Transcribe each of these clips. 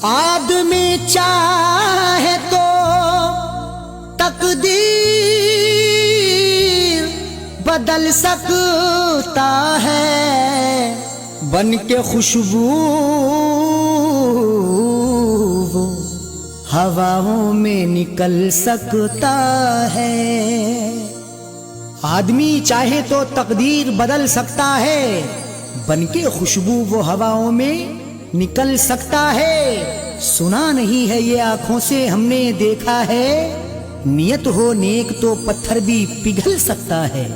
आदमी चाहे तो तकदीर बदल सकता है, बन के खुशबू वो हवाओं में निकल सकता है। आदमी चाहे तो तकदीर बदल सकता है, बन के खुशबू वो हवाओं में निकल सकता है। सुना नहीं है ये आंखों से हमने देखा है, नियत हो नेक तो पत्थर भी पिघल सकता है।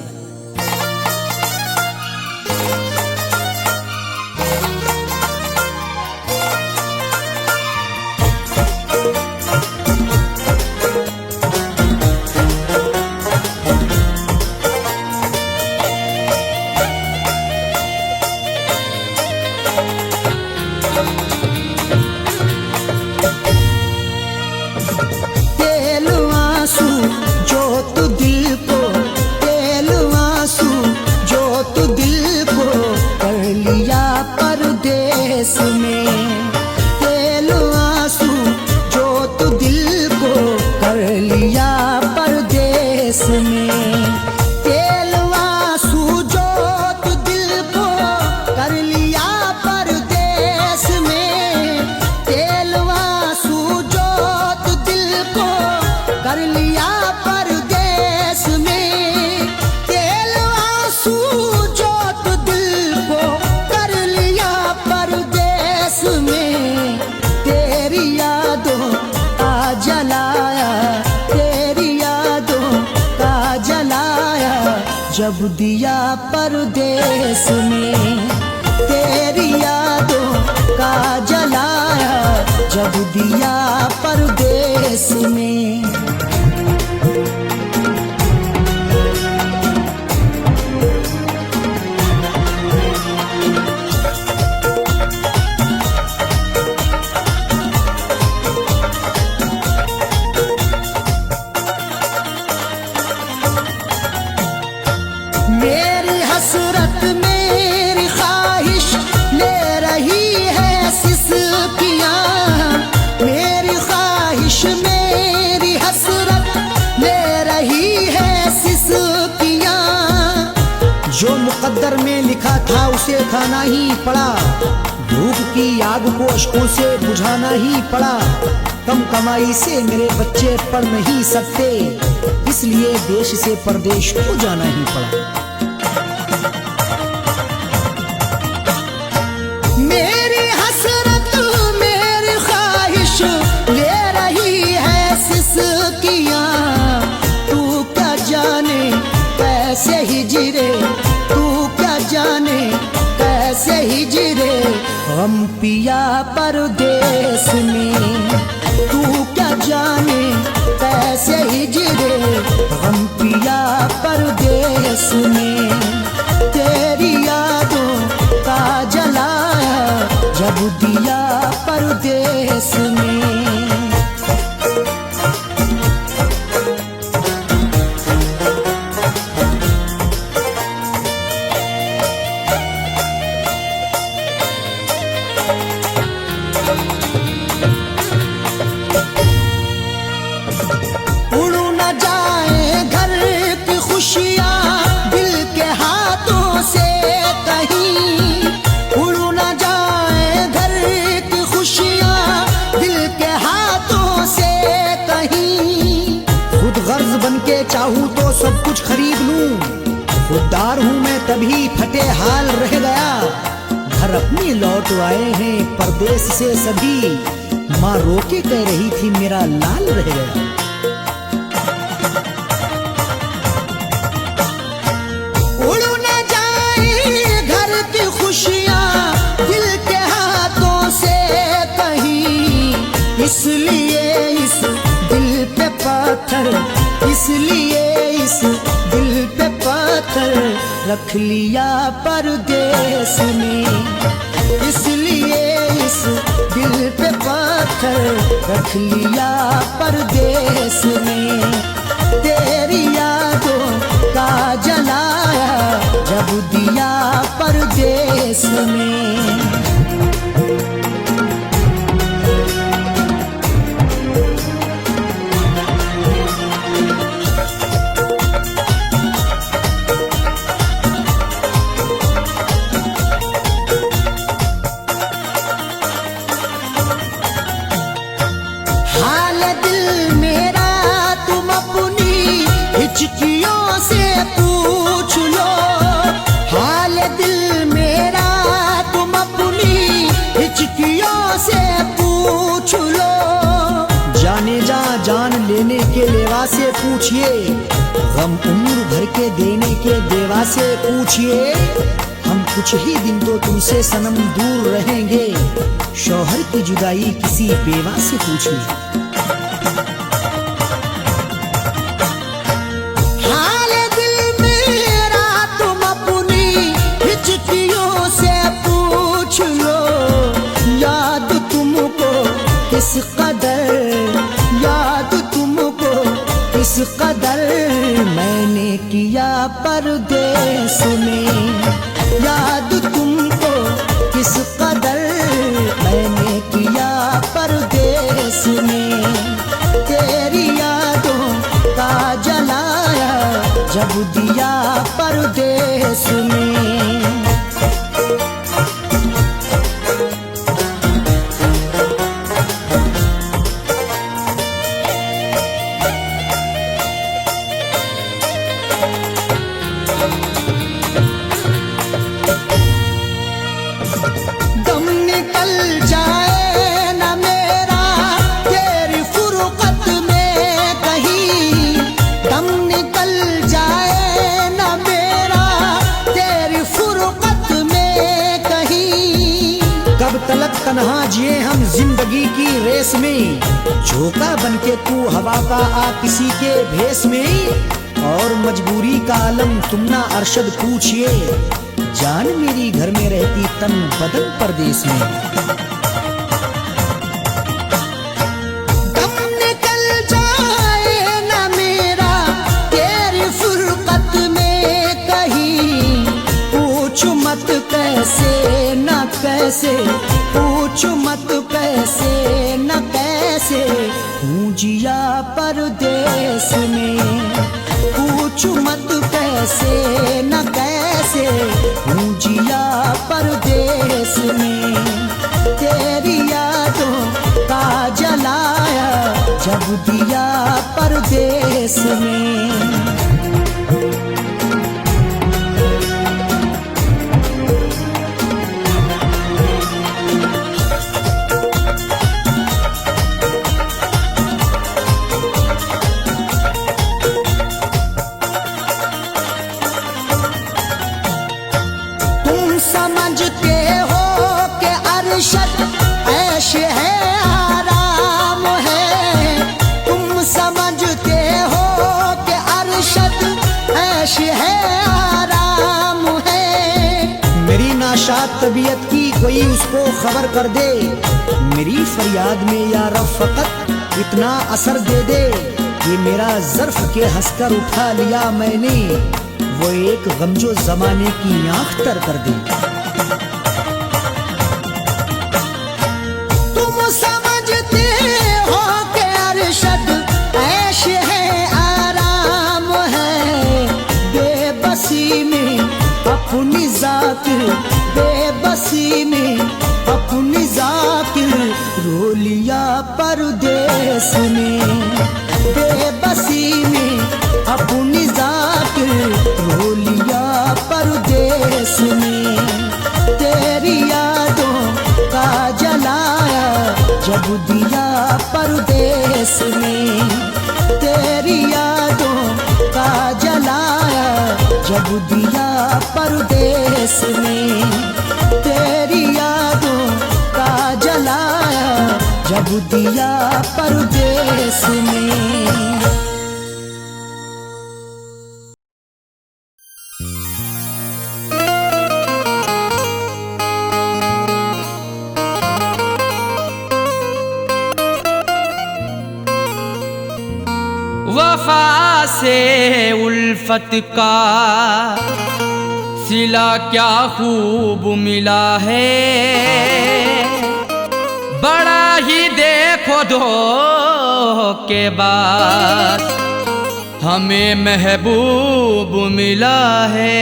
जब दिया परदेस में तेरी यादों का जलाया, जब दिया परदेस में। मेरी हसरत मेरी ख्वाहिश ले रही है सिसकियां, मेरी ख्वाहिश मेरी हसरत ले रही है सिसकियां। जो मुकद्दर में लिखा था उसे खाना ही पड़ा, धूप की आग को अश्कों से बुझाना ही पड़ा। कम कमाई से मेरे बच्चे पढ़ नहीं सकते, इसलिए देश से परदेश को जाना ही पड़ा। मेरी हसरत मेरी ख्वाहिश ले रही है सिसकियां, तू क्या जाने कैसे हिजरे, तू क्या जाने कैसे हिजरे हम पिया परदेस में। तू क्या जाने कैसे हिजरे हम पिया परदेस में। तेरी यादों का जलाया, जब दिया परदेस में। बनके चाहूं तो सब कुछ खरीद लूं, खुददार हूं मैं तभी फटे हाल रह गया। घर अपनी लौट आए हैं परदेस से सभी, माँ रोके कह रही थी मेरा लाल रह गया। उड़ न जाए घर की खुशियां दिल के हाथों से कहीं, इसलिए इस दिल पे पत्थर, इसलिए इस दिल पे पत्थर रख लिया परदेस में। इसलिए इस दिल पे पत्थर रख लिया परदेस में। तेरी यादों का जलाया, जब दिया परदेस में। से पूछ लो। जाने जा जान लेने के लेवा से पूछिए, गम उम्र भर के देने के देवा से पूछिए। हम कुछ ही दिन तो तुमसे सनम दूर रहेंगे, शौहर की जुदाई किसी बेवा से पूछिए। हाल दिल मेरा तुम अपनी हिचकियों से पूछ लो। याद तुमको किस कदर, याद तुमको किस कदर मैंने किया परदेस में। याद तुमको किस कदर मैंने किया परदेस में। तेरी यादों का जलाया जब दिया परदेस में। तन्हा जिए हम जिंदगी की रेस में, झोंका बनके तू हवा का आ किसी के भेस में। और मजबूरी का आलम तुम ना अरशद पूछिए, जान मेरी घर में रहती तन बदन परदेस में। दम निकल जाए ना मेरा तेरी फुरकत में कहीं, पूछ मत कैसे न कैसे, पूछ मत कैसे न कैसे हूँ जिया परदेस में। पूछ मत कैसे न कैसे हूँ जिया परदेस में। तेरी यादों का जलाया जब दिया परदेस में। समझते हो कि अरशद ऐश है आराम है। तुम समझते हो कि अरशद ऐश है आराम है। मेरी नाशाद तबीयत की कोई उसको खबर कर दे, मेरी फरियाद में या रब फकत इतना असर दे दे। ये मेरा ज़र्फ के हंसकर उठा लिया मैंने, वो एक गम जो जमाने की आंख तर कर दे। तुम समझते हो कि अरशद ऐश है आराम है। बेबसी में अपनी जाकिर, बेबसी में अपनी जाकिर रो लिया परदेस में। बेबसी में अपनी जाकिर रो लिया परदेस में। तेरी यादों का जलाया जब दिया परदेस में। तेरी यादों का जलाया जब दिया परदेस में। तेरी यादों का जलाया जब दिया परदेस में। वफा से उल्फत का सिला क्या खूब मिला है। बड़ा ही देखो धोखे बाद हमें महबूब मिला है।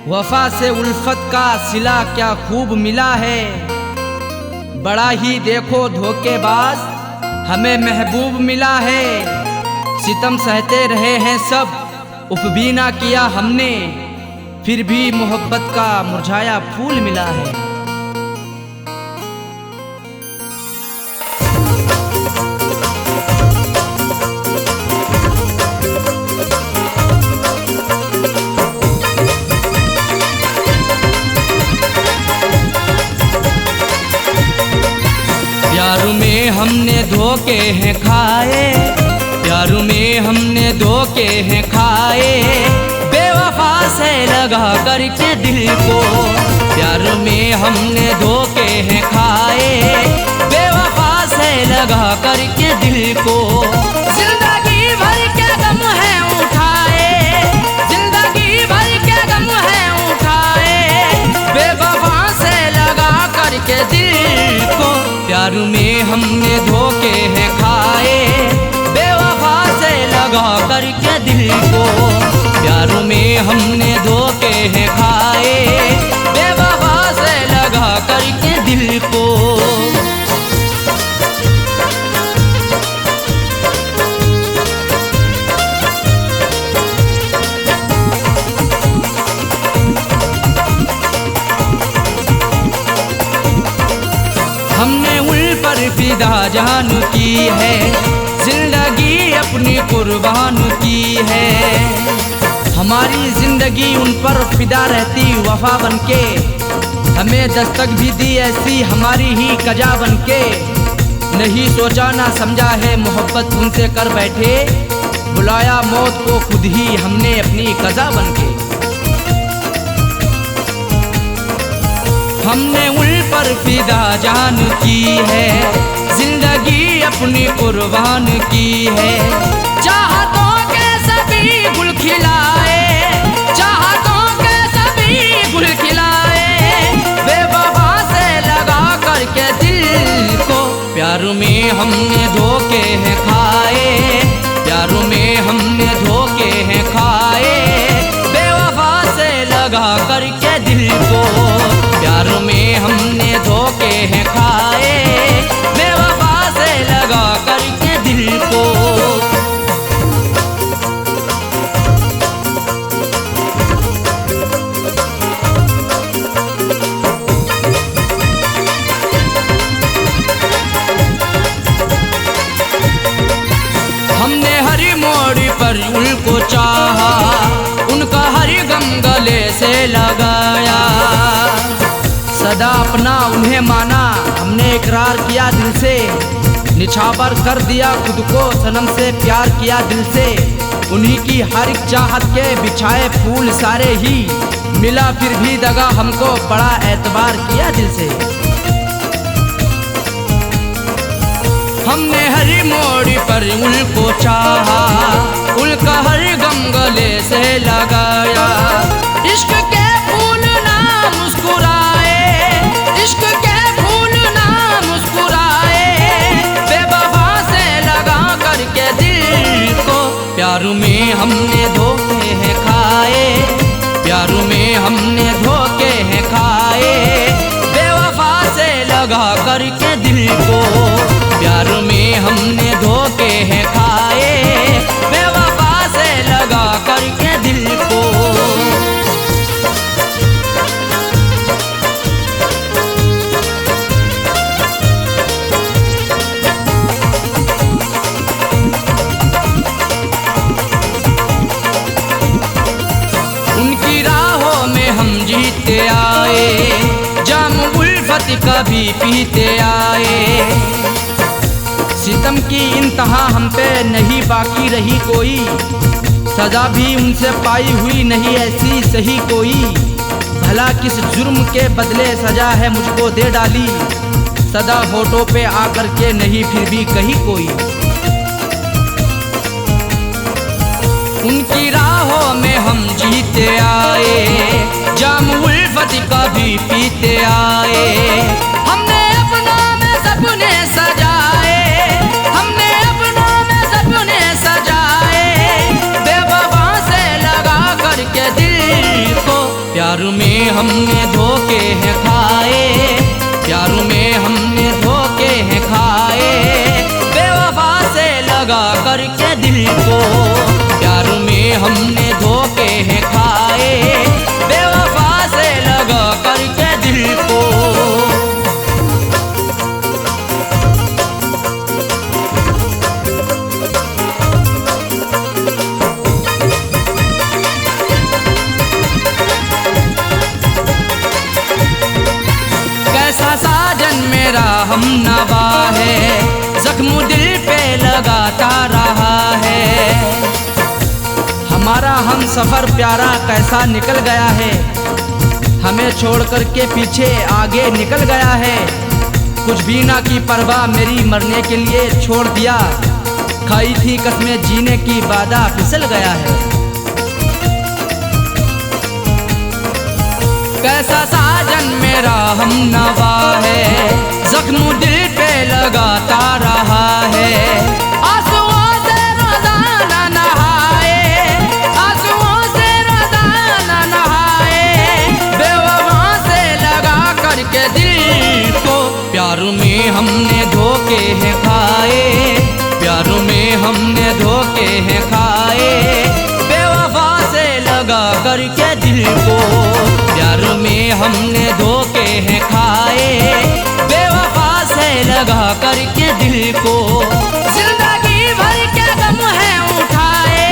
वफा से उल्फत का सिला क्या खूब मिला है। बड़ा ही देखो धोखेबाज हमें महबूब मिला है। सितम सहते रहे हैं सब, उफ भी ना किया हमने, फिर भी मोहब्बत का मुरझाया फूल मिला है। हमने धोखे हैं खाए, प्यार में हमने धोखे हैं खाए, बेवफा से लगा करके दिल को। प्यार में हमने धोखे हैं खाए, बेवफा से लगा करके दिल को। जिंदगी भर के गम है उठाए, जिंदगी भर के गम है उठाए, बेवफा से लगा करके दिल को। प्यार में हमने धोखे हैं खाए, बेवफा से लगा करके दिल को। प्यार में हमने धोखे हैं खाए, बेवफा से लगा करके दिल को। हमने उन पर फिदा जान की है, जिंदगी अपनी कुर्बान की है। हमारी जिंदगी उन पर फिदा रहती वफा बनके, हमें दस्तक भी दी ऐसी हमारी ही कजा बनके। नहीं सोचा ना समझा है मोहब्बत उनसे कर बैठे, बुलाया मौत को खुद ही हमने अपनी कजा बनके। हमने उन पर फिदा जान की है, जिंदगी अपनी कुर्बान की है। चाहतों के सभी गुल खिलाए, चाहतों के सभी गुल खिलाए, बेवफा से लगा करके दिल को। प्यार में हमने धोखे हैं खाए, प्यार में हमने धोखे हैं खाए, बेवफा से लगा करके दिल को। प्यार में हमने धोखे हैं खाए, बेवफा से लगा करके दिल को। हमने हर मोड़ पर उनको चाहा, उनका हर गम गले से लगाया। सदा अपना उन्हें माना, हमने इकरार किया दिल से, निछावर कर दिया खुद को सनम से, प्यार किया दिल से। उन्हीं की हर एक चाहत के बिछाए फूल सारे ही, मिला फिर भी दगा हमको, बड़ा एतबार किया दिल से। हमने हर मोड़ पर उनको चाहा, उनका हर गम गले से लगाया। इश्क के फूल ना मुस्कुराए, इश्क के फूल ना मुस्कुराए, बेवफा से लगा करके दिल को। प्यार में हमने धोखे हैं खाए, प्यार में हमने धोखे हैं खाए, बेवफा से लगा करके दिल को। प्यार में हमने धोखे हैं खाए, बेवफा से लगा करके दिल को। उनकी राहों में हम जीते आए, जाम उल्फत कभी पीते आए। सितम की इंतहा हम पे नहीं बाकी रही कोई, सजा भी उनसे पाई हुई नहीं ऐसी सही कोई। भला किस जुर्म के बदले सजा है मुझको दे डाली, सदा होठों पे आकर के नहीं फिर भी कही कोई। उनकी राहों में हम जीते आए, जाम उल्फत कभी पीते आए। हमने अपनों में सपने सजाए, हमने अपनों में सपने सजाए, बेवफा से लगा करके दिल को। प्यार में हमने धोखे हैं खाए, प्यार में हमने धोखे हैं खाए, बेवफा से लगा करके दिल को। प्यार में हमने धोखे हैं खाए, बेवफा से लगा करके दिल को। कैसा साजन मेरा हम नवा है, जख्म दिल पे लगाता रहा है। हमारा हम सफर प्यारा कैसा निकल गया है, हमें छोड़ कर के पीछे आगे निकल गया है। कुछ भी ना की परवाह मेरी मरने के लिए छोड़ दिया, खाई थी कसमें जीने की वादा फिसल गया है। कैसा साजन मेरा हम नवा है, जख्म दिल पे लगाता रहा है। आंसुओं से रोजाना नहाए, आंसुओं से रोजाना नहाए, बेवफा से लगा करके दिल को प्यार में हमने धोखे हैं खाए, प्यार में हमने धोखे हैं खाए, बेवफा से लगा करके दिल को प्यार में हमने धोखे हैं खाए, बेवफा से लगा करके दिल को। जिंदगी भर के गम है उठाए,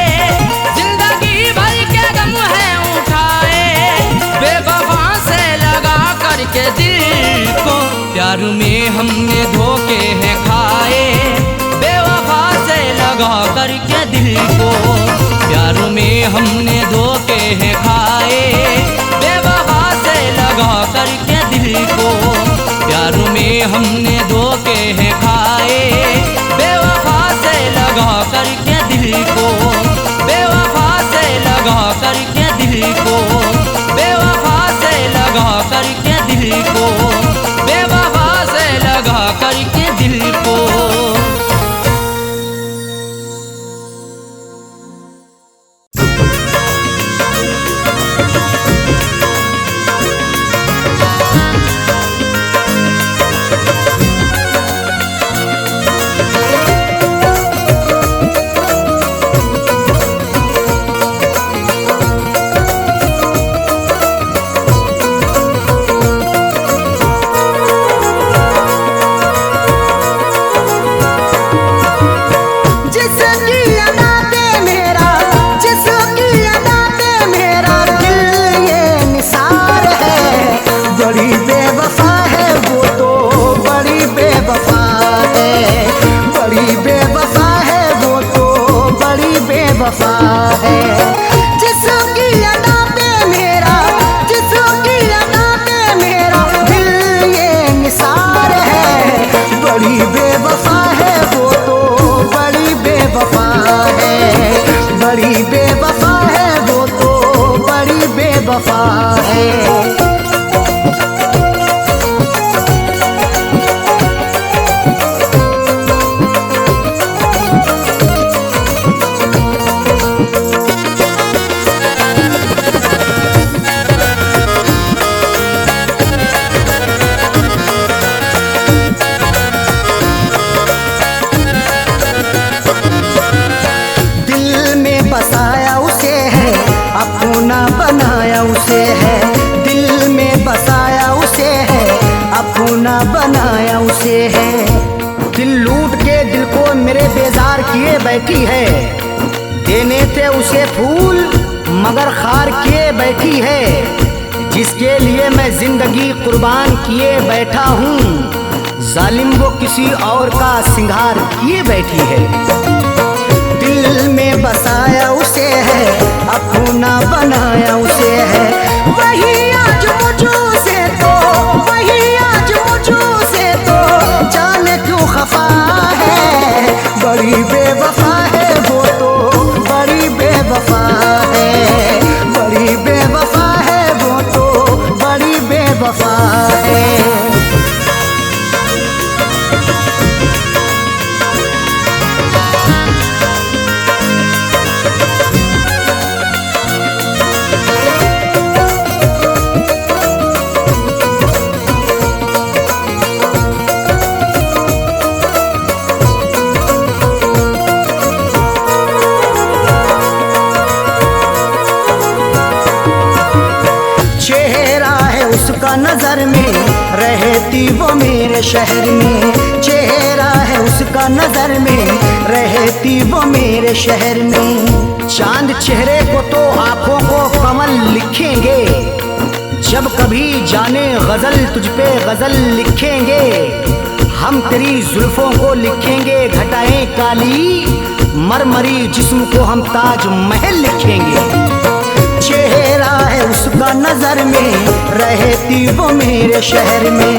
जिंदगी भर के गम है उठाए, बेवफा से लगा करके दिल को प्यार में हमने धोखे हैं खाए, बेवफा से लगा करके दिल को प्यार में हमने धोखे हैं खाए, बेवफा से लगा करके दिल को प्यार में हमने धोखे हैं खाए, बेवफा से लगा करके दिल को, बेवफा से लगा करके दिल को, बेवफा से लगा करके दिल को, बेवफा से लगा करके दिल को। बनाया उसे है। दिल लूट के दिल को मेरे बेजार किए बैठी है, देने थे उसे फूल मगर खार किए बैठी है। जिसके लिए मैं जिंदगी कुर्बान किए बैठा हूँ, जालिम वो किसी और का सिंगार किए बैठी है। दिल में बसाया उसे है, अपना बनाया उसे है, वही आज मुझसे तो, वही आज मुझसे तो जाने क्यों खफा है। बड़ी बेवफा है वो तो, बड़ी बेवफा है, बड़ी बेवफा है वो तो, बड़ी बेवफा है। नजर में रहती वो मेरे शहर में, चेहरा है उसका नजर में रहती वो मेरे शहर में। चांद चेहरे को तो आंखों को कमल लिखेंगे, जब कभी जाने गजल तुझ पे गजल लिखेंगे। हम तेरी जुल्फों को लिखेंगे घटाएं काली, मरमरी जिस्म को हम ताज महल लिखेंगे। चेहरा है उसका नजर में, रहती वो मेरे शहर में,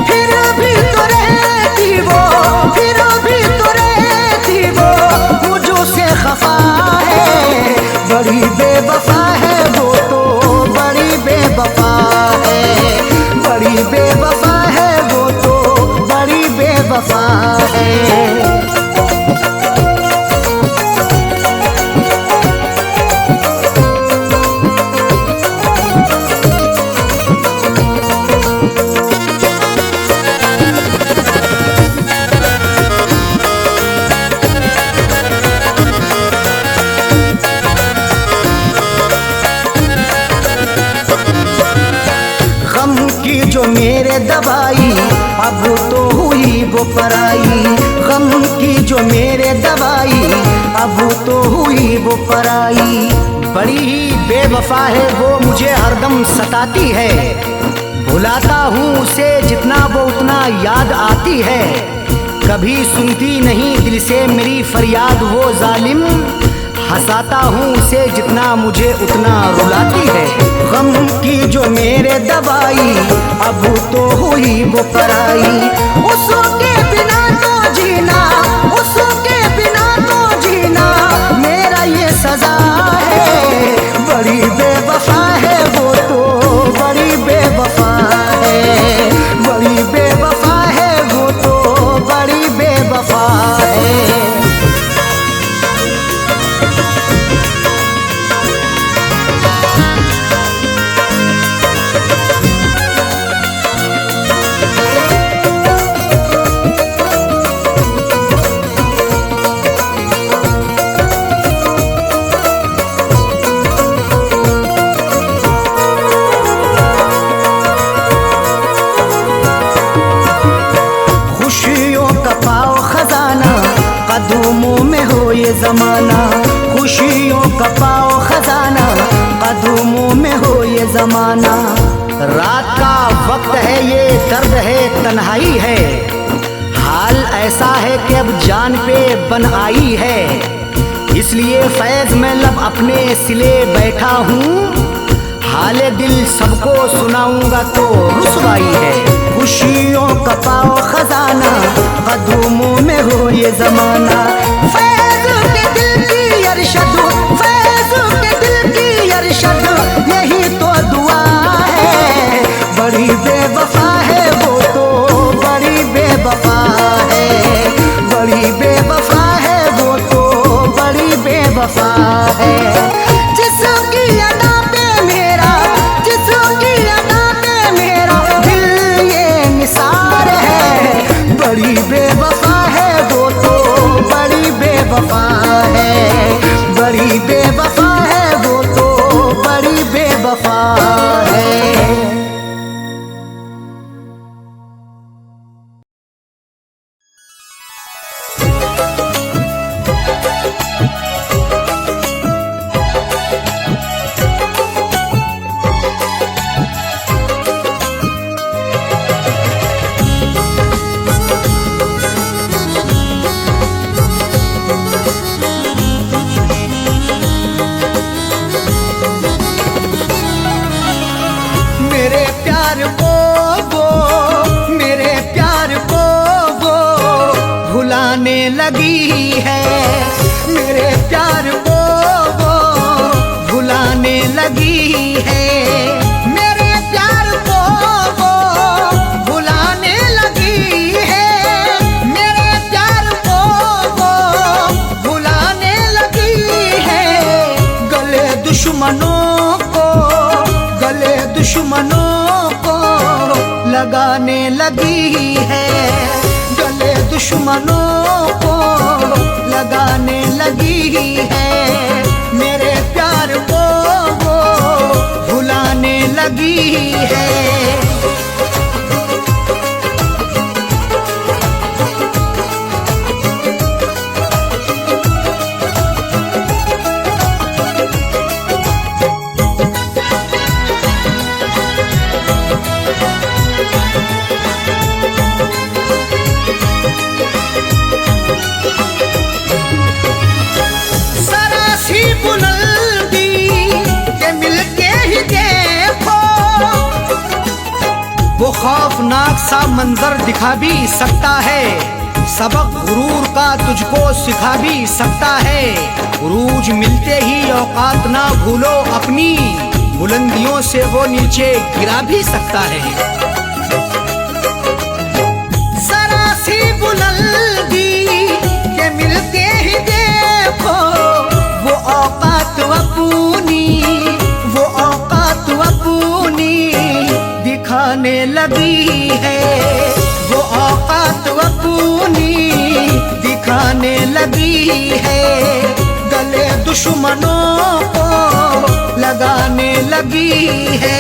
फिर भी तो रहती वो, फिर भी तो रहती वो मुझो से खफा है। बड़ी बेवफा है वो तो, बड़ी बेवफा है, बड़ी बेवफा है वो तो, बड़ी बेवफा है। जो मेरे दवाई अब तो हुई वो पराई, गम की जो मेरे दवाई अब तो हुई वो पराई। बड़ी ही बेवफा है वो, मुझे हरदम सताती है, भुलाता हूँ उसे जितना वो उतना याद आती है। कभी सुनती नहीं दिल से मेरी फरियाद वो जालिम, हंसाता हूँ उसे जितना मुझे उतना रुलाती है। गम की जो मेरे दवाई अब तो हुई वो पराई, उसके बिना तो जीना, उसके बिना तो जीना मेरा ये सजा है। बड़ी बेवफा है वो तो, बड़ी बेवफा है, बड़ी बेवफा है वो तो, बड़ी बेवफा है। कदमों में हो ये जमाना, खुशियों का पाओ खजाना, कदमों में हो ये जमाना। रात का वक्त है ये दर्द है तन्हाई है, हाल ऐसा है कि अब जान पे बन आई है। इसलिए फैज में लब अपने सिले बैठा हूँ, हाले दिल सबको सुनाऊंगा तो रुसवाई है। खुशियों का पाओ खजाना, कदमों में हो ये जमाना। फैज के दिल की अरशद, फैज के दिल की अरशद, यही तो दुआ है। बड़ी बेवफा है वो तो, बड़ी बेवफा है, बड़ी बेवफा है वो तो, बड़ी बेवफा है। जिसकी अदा पे मेरा, जिसकी अदा पे मेरा दिल ये निसार है। बड़ी बेवफा है वो तो, बड़ी बेवफा है, बड़ी बेवफा है वो तो, बड़ी बेवफा है। लगी है, मेरे प्यार को वो भुलाने लगी है। मेरे प्यार को वो भुलाने लगी है, मेरे प्यार को वो भुलाने लगी है। गले दुश्मनों को, गले दुश्मनों को लगाने लगी है। गले दुश्मनों को लगाने लगी है। मेरे प्यार को वो भुलाने लगी है। वो खौफनाक सा मंजर दिखा भी सकता है, सबक गुरूर का तुझको सिखा भी सकता है। उरूज मिलते ही औकात ना भूलो अपनी, बुलंदियों से वो नीचे गिरा भी सकता है। जरा सी बुलंदी के मिलते ही देखो, वो औकात अपनी, वो औकात अपनी दिखाने लगी है, वो औकात अपनी दिखाने लगी है। गले दुश्मनों को लगाने लगी है।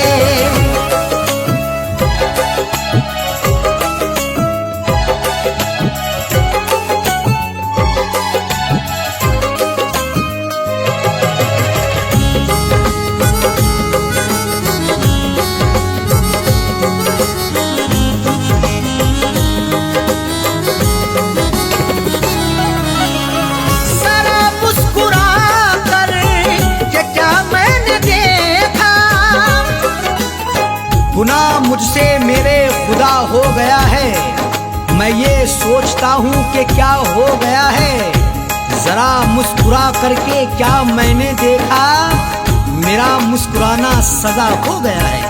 गुनाह मुझसे मेरे खुदा हो गया है, मैं ये सोचता हूँ कि क्या हो गया है। जरा मुस्कुरा करके क्या मैंने देखा, मेरा मुस्कुराना सजा हो गया है।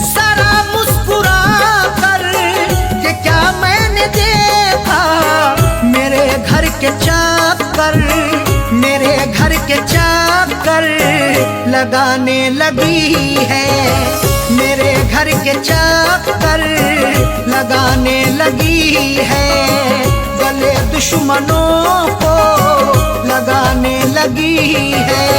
जरा मुस्कुरा कर के क्या मैंने देखा, मेरे घर के चाकर, मेरे घर के चाकर लगाने लगी है, मेरे घर के चाकर लगाने लगी है। गले दुश्मनों को लगाने लगी है।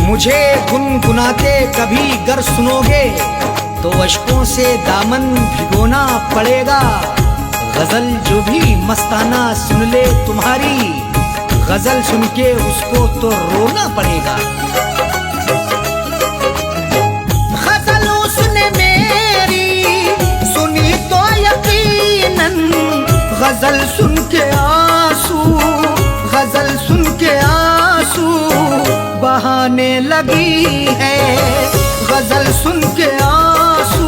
मुझे गुनगुनाते कभी गर सुनोगे तो अश्कों से दामन भिगोना पड़ेगा। गजल जो भी मस्ताना सुन ले तुम्हारी, गजल सुन के उसको तो रोना पड़ेगा। गजल उसने मेरी सुनी तो यकीनन, गजल सुन के आंसू, गजल सुन के आंसू बहाने लगी है, गजल सुन के आंसू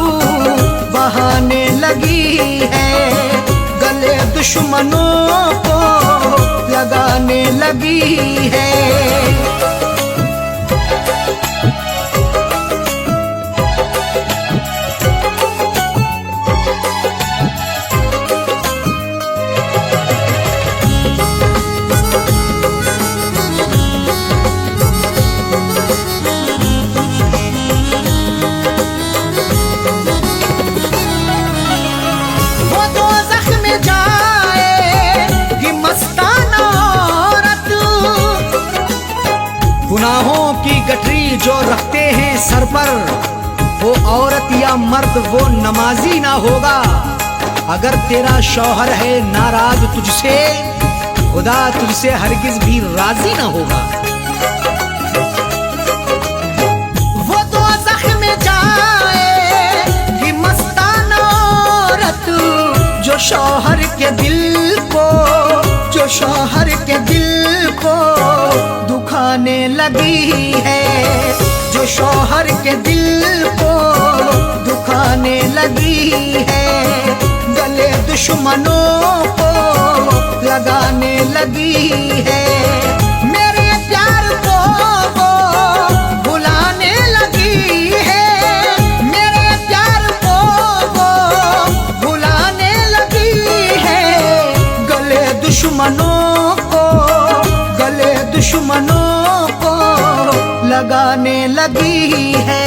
बहाने लगी है। गले दुश्मनों को लगाने लगी है। गुनाहों की गठरी जो रखते हैं सर पर, वो औरत या मर्द वो नमाजी ना होगा। अगर तेरा शौहर है नाराज तुझसे, खुदा तुझसे हरगिज भी राजी ना होगा। वो दोज़ख में जाएगी मस्ताना औरत, जो शौहर के दिल को, जो शौहर के दिल को दुखाने लगी है, जो शौहर के दिल को दुखाने लगी है। गले दुश्मनों को लगाने लगी है। मेरे प्यार को वो भुलाने लगी है, मेरे प्यार को वो भुलाने लगी है। गले दुश्मनों को, गले दुश्मनों को लगाने लगी है।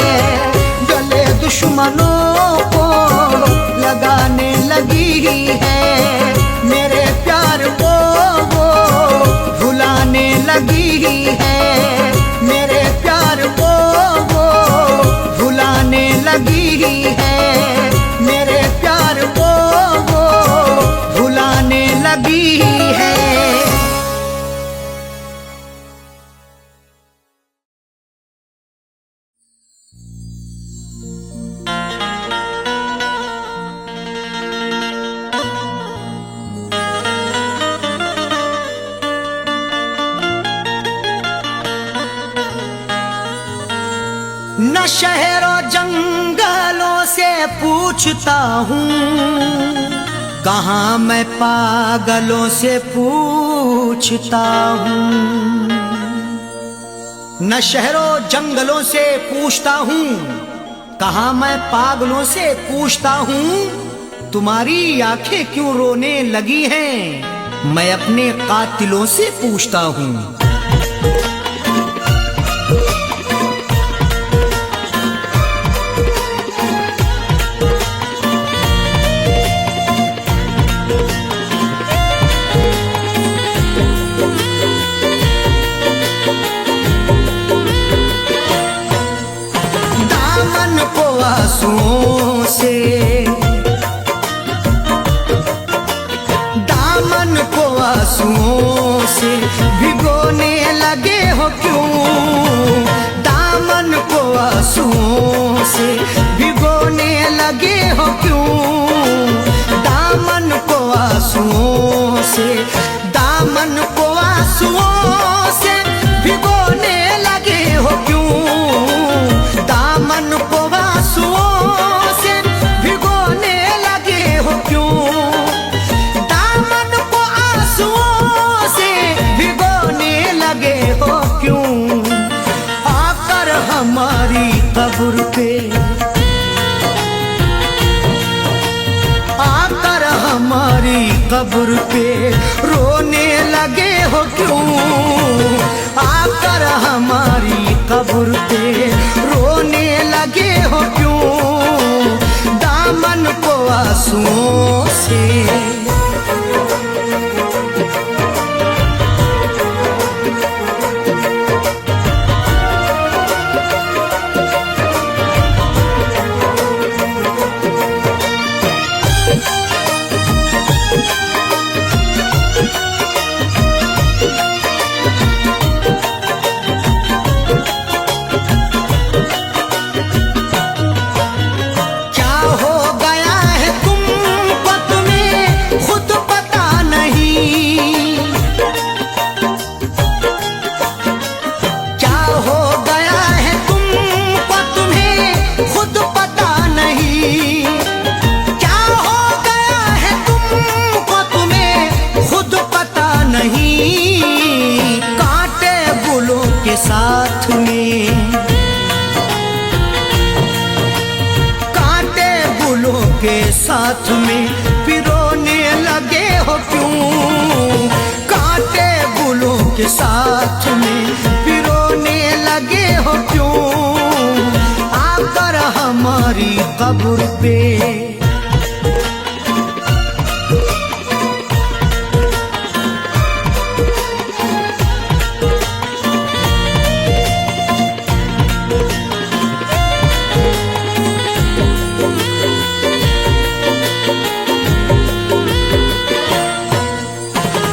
गले दुश्मनों को लगाने लगी है। मेरे प्यार को वो भुलाने लगी है, मेरे प्यार को वो भुलाने शहरों जंगलों से पूछता हूँ, कहाँ मैं पागलों से पूछता हूँ। न शहरों जंगलों से पूछता हूँ, कहाँ मैं पागलों से पूछता हूँ। तुम्हारी आंखें क्यों रोने लगी हैं, मैं अपने कातिलों से पूछता हूँ। आंसुओं से दामन को आंसुओं से भिगोने लगे हो क्यों, दामन को आंसुओं से भिगोने लगे हो क्यों, दामन को आंसुओं से, दामन को आंसुओं से भिगोने लगे हो क्यों, दामन को आंसुओं से भिगोने लगे हो क्यों, दामन को आंसुओं से भिगोने लगे हो क्यों। आकर हमारी कब्र पे, आकर हमारी कब्र पे रोने लगे हो क्यों, आकर हमारी कब्र पे रोने लगे हो क्यों, दामन को आंसुओं से। साथ में कांटे गुलों के साथ में पिरोने लगे हो क्यों, कांटे गुलों के साथ में पिरोने लगे हो क्यों, आकर हमारी कब्र पे।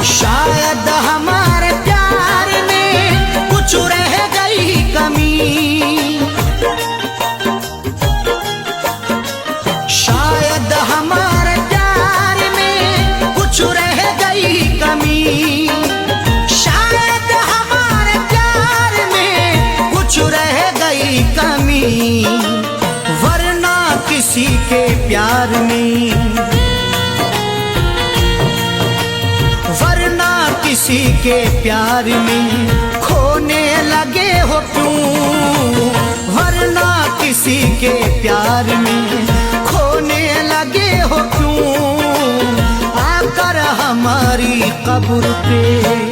शायद हमारे प्यार में कुछ रह गई कमी, शायद हमारे प्यार में कुछ रह गई कमी, शायद हमारे प्यार में कुछ रह गई कमी, वरना किसी के प्यार में, वरना किसी के प्यार में खोने लगे हो क्यों, वरना किसी के प्यार में खोने लगे हो क्यों, आकर हमारी कब्र पे।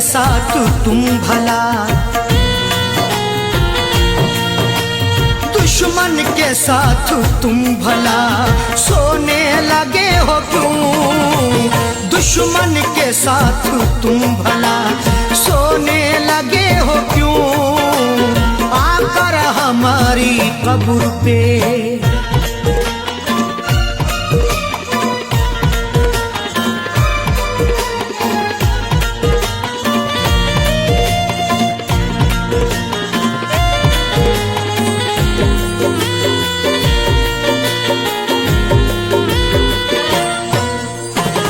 साथ तुम भला, दुश्मन के साथ तुम भला सोने लगे हो क्यों? दुश्मन के साथ तुम भला सोने लगे हो क्यों? आकर हमारी कब्र पे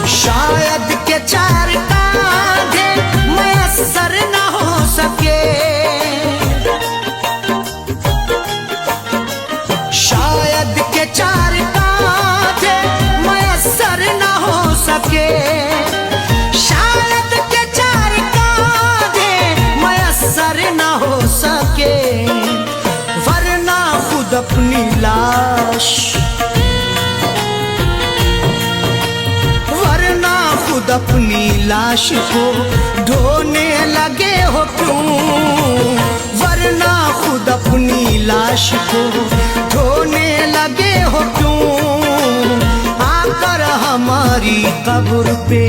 शायद के चार कांधे मयस्सर न हो सके, शायद के चार कांधे मयस्सर न हो सके, शायद के चार कांधे मयस्सर न हो सके, वरना खुद अपनी लाश, खुद अपनी लाश को ढोने लगे हो क्यों? वरना खुद अपनी लाश को ढोने लगे हो क्यों? आकर हमारी कब्र पे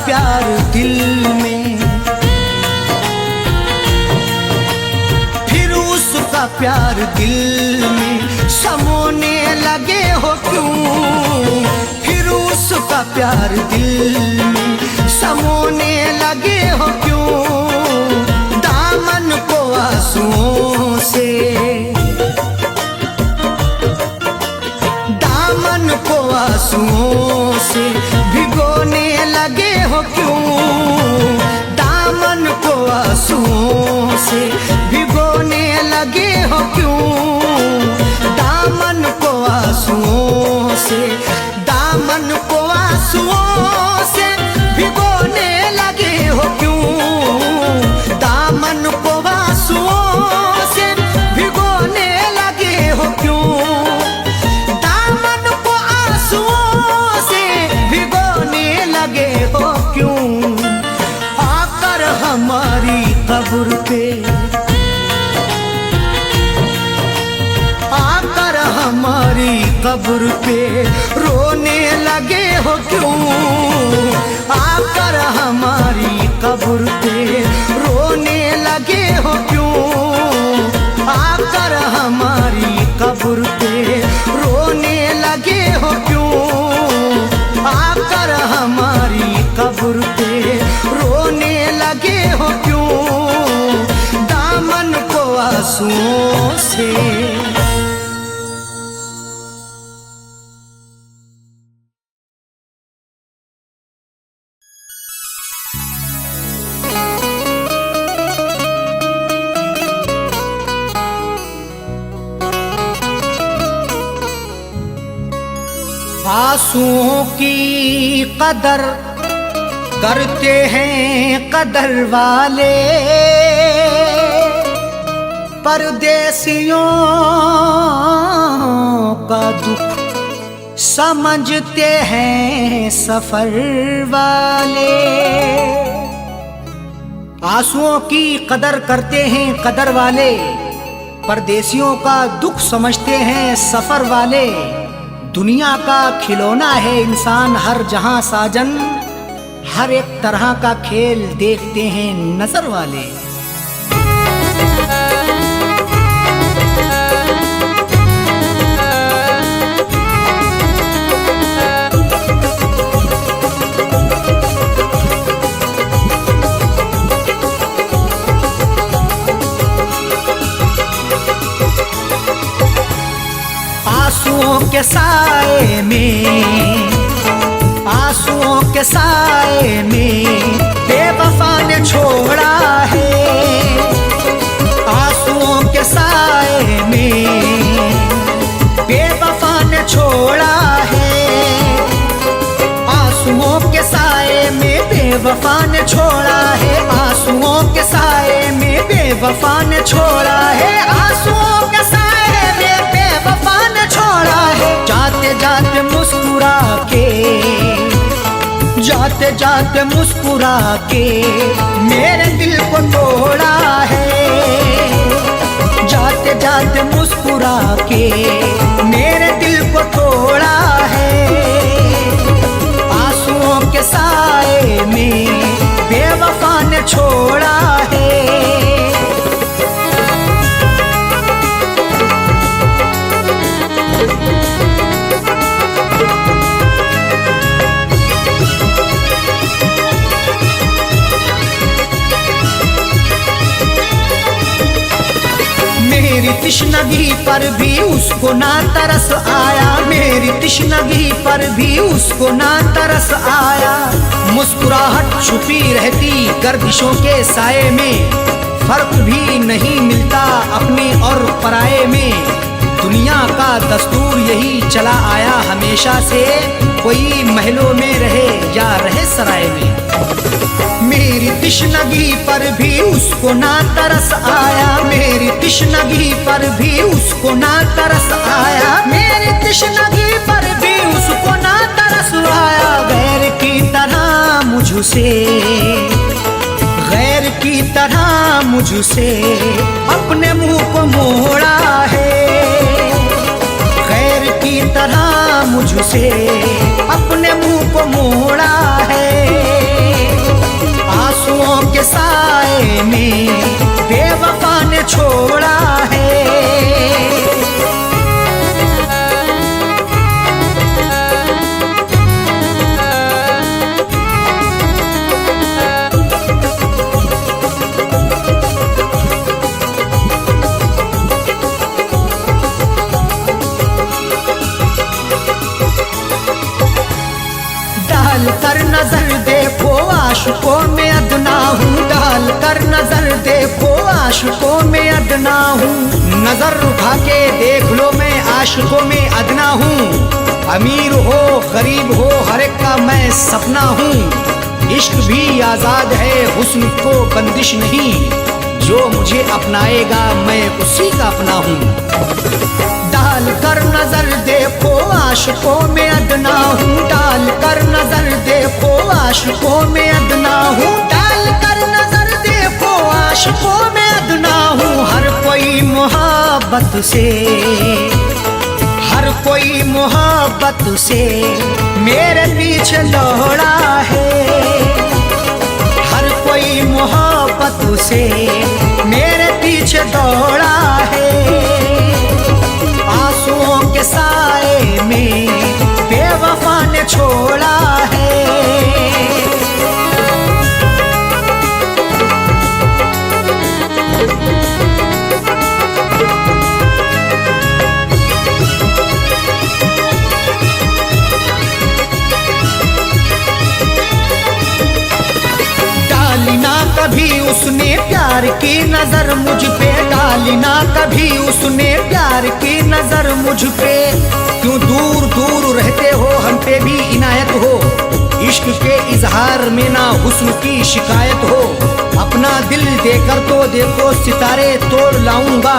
प्यार दिल में, फिर उसका प्यार दिल में समोने लगे हो क्यों? फिर उसका प्यार दिल में समोने लगे हो क्यों? दामन को आंसुओं से, दामन को आंसुओं से भिगोने लगे हो क्यों? दामन को आंसुओं से भिगोने लगे हो क्यों? दामन को आंसुओं से, दामन को आंसुओं से भिगोने लगे हो क्यों? दामन को आंसुओं से भिगोने लगे हो क्यों? दामन को आंसुओं से भिगोने लगे हो क्यों? आकर हमारी कब्र पे, आकर हमारी कब्र पे रोने लगे हो क्यों? आकर हमारी कब्र पे रोने लगे हो क्यों? आकर हमारी कब्र पे रोने लगे हो क्यों? आकर हमारी कब्र पे रोने लगे हो क्यों? दामन को आंसुओं से आंसुओं की कदर करते हैं कदर वाले, परदेसियों का दुख समझते हैं सफर वाले। आंसुओं की कदर करते हैं कदर वाले, परदेसियों का दुख समझते हैं सफर वाले। दुनिया का खिलौना है इंसान हर जहां साजन, हर एक तरह का खेल देखते हैं नजर वाले। आंसुओं के साए में, आंसुओं के साए में बेवफा ने छोड़ा है। आंसुओं के साए में बेवफा ने छोड़ा है। आंसुओं के साए में बेवफा ने छोड़ा है। आंसुओं के साए में बेवफा ने छोड़ा है। आंसुओं के साए में बेवफा ने छोड़ा है। जाते जाते मुस्कुरा के, जाते जाते मुस्कुरा के मेरे दिल को तोड़ा है। जाते जाते मुस्कुरा के मेरे दिल को तोड़ा है। आंसुओं के साए में बेवफा ने छोड़ा है। मेरी तिश्नगी पर भी उसको ना तरस आया। मेरी तिश्नगी पर भी उसको ना तरस आया। मुस्कुराहट छुपी रहती गर्दिशों के साए में। फर्क भी नहीं मिलता अपने और पराये में। दुनिया का दस्तूर यही चला आया हमेशा से, कोई महलों में रहे या रहे सराय में। मेरी तिश्नगी पर भी उसको ना तरस आया। मेरी तिश्नगी पर भी उसको ना तरस आया। मेरी तिश्नगी पर भी उसको ना तरस आया। गैर की तरह मुझसे, गैर की तरह मुझसे अपने मुंह को मोड़ा है। गैर की तरह मुझसे अपने मुंह को मोड़ा है। आंसुओं के साए में बेवफा ने छोड़ा है। डाल कर नजर देखो आशिकों में अदना हूँ। डाल कर नजर देखो आशिकों में अदना हूँ। नजर उठा के देख लो मैं आशिकों में अदना हूँ। अमीर हो गरीब हो हर एक का मैं सपना हूँ। इश्क भी आजाद है हुस्न को बंदिश नहीं। जो मुझे अपनाएगा मैं उसी का अपना हूँ। डाल कर नजर देखो आशिकों में अदना हूँ। डाल कर नजर देखो आशिकों में अदना हूँ। डाल कर नजर देखो आशिकों में अदना हूँ। हर कोई मोहब्बत से, हर कोई मोहब्बत से मेरे पीछे दौड़ा है। हर कोई मोहब्बत से मेरे पीछे दौड़ा है। आंसुओं के साए में बेवफा ने छोड़ा है। डाली ना कभी उसने प्यार की नजर मुझ पे। डाली ना कभी उसने प्यार की नजर मुझ पे। क्यों दूर दूर रहते हो हम पे भी इनायत हो। इश्क के इजहार में ना हुस्न की शिकायत हो। अपना दिल देकर तो देखो सितारे तोड़ लाऊंगा।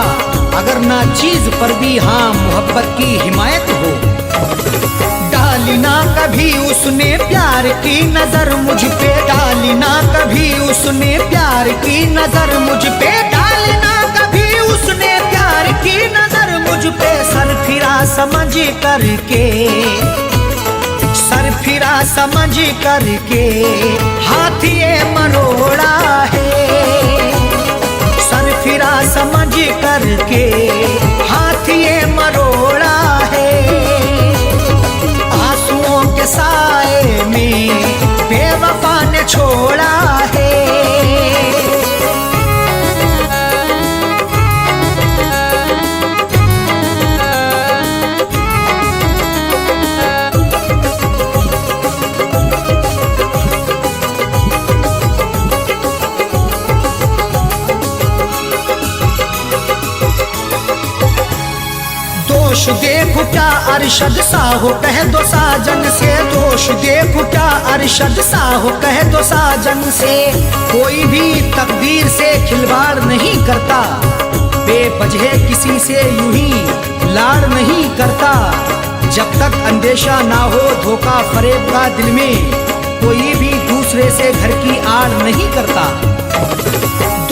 अगर ना चीज पर भी हाँ मोहब्बत की हिमायत हो। डाली ना कभी उसने प्यार की नजर मुझ पे। डाली ना कभी उसने प्यार की नजर मुझ पे। डाली ना कभी उसने प्यार की नजर मुझ पे। सर फिरा समझ करके, सर फिरा समझ करके हाथ ये मरोड़ा है। सर फिरा समझ करके हाथ ये मरोड़ा है। आंसुओं के साए में बेवफा ने छोड़ा है। देखो क्या अरशद सा हो, कह दो साजन से। दोष देखो क्या अरशद सा हो, कह दो साजन से। कोई भी तकदीर से खिलवाड़ नहीं करता, बेवजह किसी से यूं ही लाड़ नहीं करता। जब तक अंदेशा ना हो धोखा फरेब का दिल में, कोई भी दूसरे से घर की आड़ नहीं करता।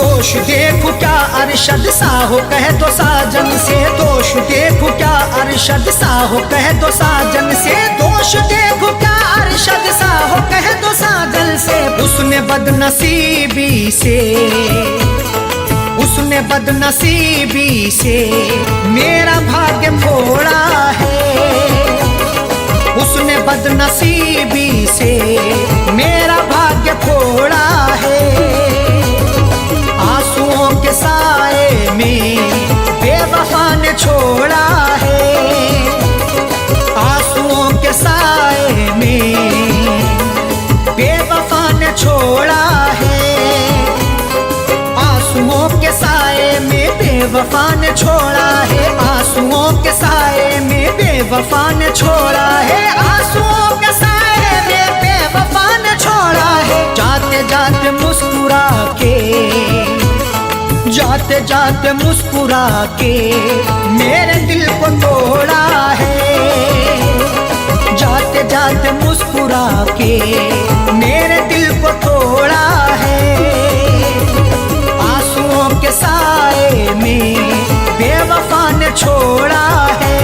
दोष देखो क्या अरशद सा हो, कह दो साजन से। दोष देखो क्या अरशद सा हो, कह दो साजन से। दोष देखो क्या अरशद सा हो, कह दो साजन से। उसने बदनसीबी से, उसने बदनसीबी से मेरा भाग्य फोड़ा है। उसने बदनसीबी से मेरा भाग्य फोड़ा है। आंसुओं के साए में बेवफा ने छोड़ा है। आंसुओं के साए में बेवफा ने छोड़ा है। आंसुओं के साए में बेवफा ने छोड़ा है। आंसुओं के साए में बेवफा ने छोड़ा है। आंसुओं के साए में बेवफा ने छोड़ा है। जाते जाते मुस्कुरा के, जाते जाते मुस्कुरा के मेरे दिल को तोड़ा है। जाते जाते मुस्कुरा के मेरे दिल को तोड़ा है। आंसुओं के साए में बेवफा ने छोड़ा है।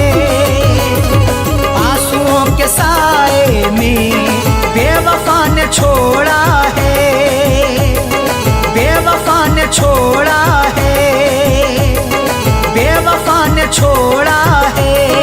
आंसुओं के साए में बेवफा ने छोड़ा है। बेवफा ने छोड़ा है। बेवफा ने छोड़ा है।